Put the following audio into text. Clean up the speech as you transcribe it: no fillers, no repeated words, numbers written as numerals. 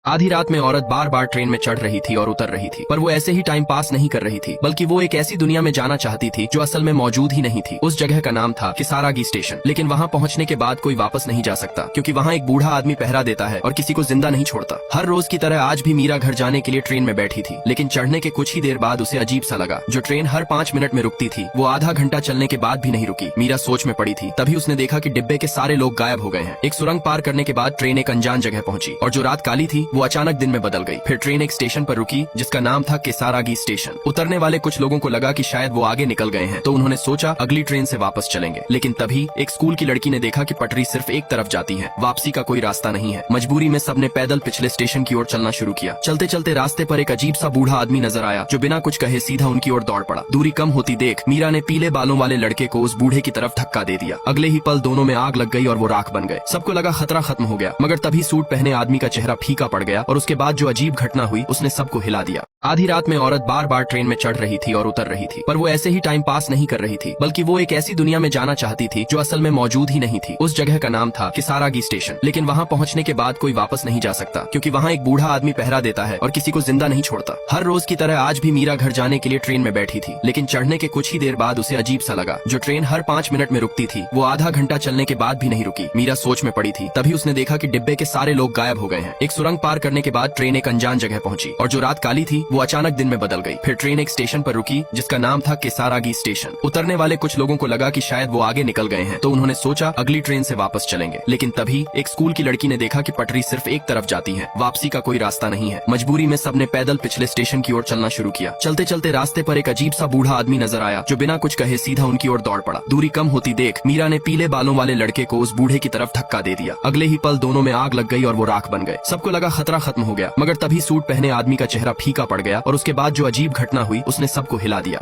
आधी रात में औरत बार बार ट्रेन में चढ़ रही थी और उतर रही थी, पर वो ऐसे ही टाइम पास नहीं कर रही थी, बल्कि वो एक ऐसी दुनिया में जाना चाहती थी जो असल में मौजूद ही नहीं थी। उस जगह का नाम था किसारागी स्टेशन। लेकिन वहाँ पहुँचने के बाद कोई वापस नहीं जा सकता, क्योंकि वहाँ एक बूढ़ा आदमी पहरा देता है और किसी को जिंदा नहीं छोड़ता। हर रोज की तरह आज भी मीरा घर जाने के लिए ट्रेन में बैठी थी, लेकिन चढ़ने के कुछ ही देर बाद उसे अजीब सा लगा। जो ट्रेन हर 5 मिनट में रुकती थी, वो आधा घंटा चलने के बाद भी नहीं रुकी। मीरा सोच में पड़ी थी। तभी उसने देखा कि डिब्बे के सारे लोग गायब हो गए हैं। एक सुरंग पार करने के बाद ट्रेन एक अनजान जगह पहुंची और जो रात काली थी वो अचानक दिन में बदल गई। फिर ट्रेन एक स्टेशन पर रुकी जिसका नाम था किसारागी स्टेशन। उतरने वाले कुछ लोगों को लगा कि शायद वो आगे निकल गए हैं, तो उन्होंने सोचा अगली ट्रेन से वापस चलेंगे। लेकिन तभी एक स्कूल की लड़की ने देखा कि पटरी सिर्फ एक तरफ जाती है, वापसी का कोई रास्ता नहीं है। मजबूरी में सबने पैदल पिछले स्टेशन की ओर चलना शुरू किया। चलते चलते रास्ते पर एक अजीब सा बूढ़ा आदमी नजर आया, जो बिना कुछ कहे सीधा उनकी ओर दौड़ पड़ा। दूरी कम होती देख मीरा ने पीले बालों वाले लड़के को उस बूढ़े की तरफ धक्का दे दिया। अगले ही पल दोनों में आग लग गई और वो राख बन गए। सबको लगा खतरा खत्म हो गया, मगर तभी सूट पहने आदमी का चेहरा फीका पड़ गया और उसके बाद जो अजीब घटना हुई उसने सबको हिला दिया। आधी रात में औरत बार बार ट्रेन में चढ़ रही थी और उतर रही थी, पर वो ऐसे ही टाइम पास नहीं कर रही थी, बल्कि वो एक ऐसी दुनिया में जाना चाहती थी जो असल में मौजूद ही नहीं थी। उस जगह का नाम था किसारागी स्टेशन। लेकिन वहाँ पहुँचने के बाद कोई वापस नहीं जा सकता, क्योंकि वहाँ एक बूढ़ा आदमी पहरा देता है और किसी को जिंदा नहीं छोड़ता। हर रोज की तरह आज भी मीरा घर जाने के लिए ट्रेन में बैठी थी, लेकिन चढ़ने के कुछ ही देर बाद उसे अजीब सा लगा। जो ट्रेन हर 5 मिनट में रुकती थी, वो आधा घंटा चलने के बाद भी नहीं रुकी। मीरा सोच में पड़ी थी। तभी उसने देखा कि डिब्बे के सारे लोग गायब हो गए हैं। एक सुरंग पार करने के बाद ट्रेन एक अनजान जगह पहुंची और जो रात काली थी वो अचानक दिन में बदल गई। फिर ट्रेन एक स्टेशन पर रुकी जिसका नाम था किसारागी स्टेशन। उतरने वाले कुछ लोगों को लगा कि शायद वो आगे निकल गए हैं, तो उन्होंने सोचा अगली ट्रेन से वापस चलेंगे। लेकिन तभी एक स्कूल की लड़की ने देखा कि पटरी सिर्फ एक तरफ जाती है, वापसी का कोई रास्ता नहीं है। मजबूरी में सबने पैदल पिछले स्टेशन की ओर चलना शुरू किया। चलते चलते रास्ते पर एक अजीब सा बूढ़ा आदमी नजर आया, जो बिना कुछ कहे सीधा उनकी ओर दौड़ पड़ा। दूरी कम होती देख मीरा ने पीले बालों वाले लड़के को उस बूढ़े की तरफ धक्का दे दिया। अगले ही पल दोनों में आग लग गई और वो राख बन गए। सबको लगा खतरा खत्म हो गया, मगर तभी सूट पहने आदमी का चेहरा फीका पड़ गया और उसके बाद जो अजीब घटना हुई उसने सबको हिला दिया।